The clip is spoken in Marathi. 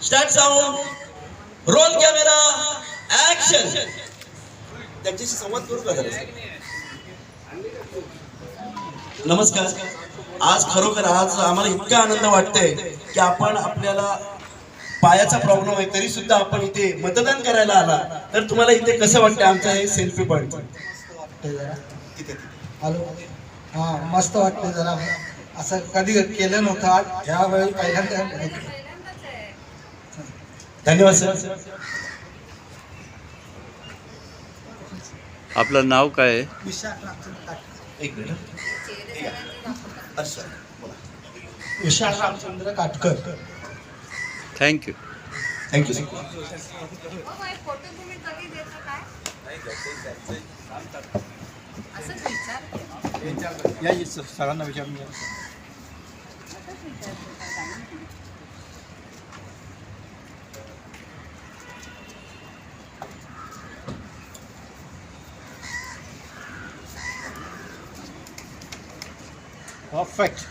Start sound roll camera action. त्यांच्याशी संवाद करू का जरा? नमस्कार. आज खरोखर आज आम्हाला इतका आनंद वाटतोय की आपण आपल्याला पायाचा प्रॉब्लेम आहे तरी सुद्धा आपण इथे मतदान करायला आला. तर तुम्हाला इथे कसं वाटतं आमचं हे सेल्फी पॉइंट? हॅलो. हा, मस्त वाटते जरा. असं कधी केलं नव्हतं, यावेळी पहिल्यांदा. धन्यवाद सर. आपलं नाव काय आहे? एक मिनिट. अच्छा, बोला. Vishal Ramchandra Katkar. Thank you. Thank you sir. या सरांना विचारून घ्या. Perfect.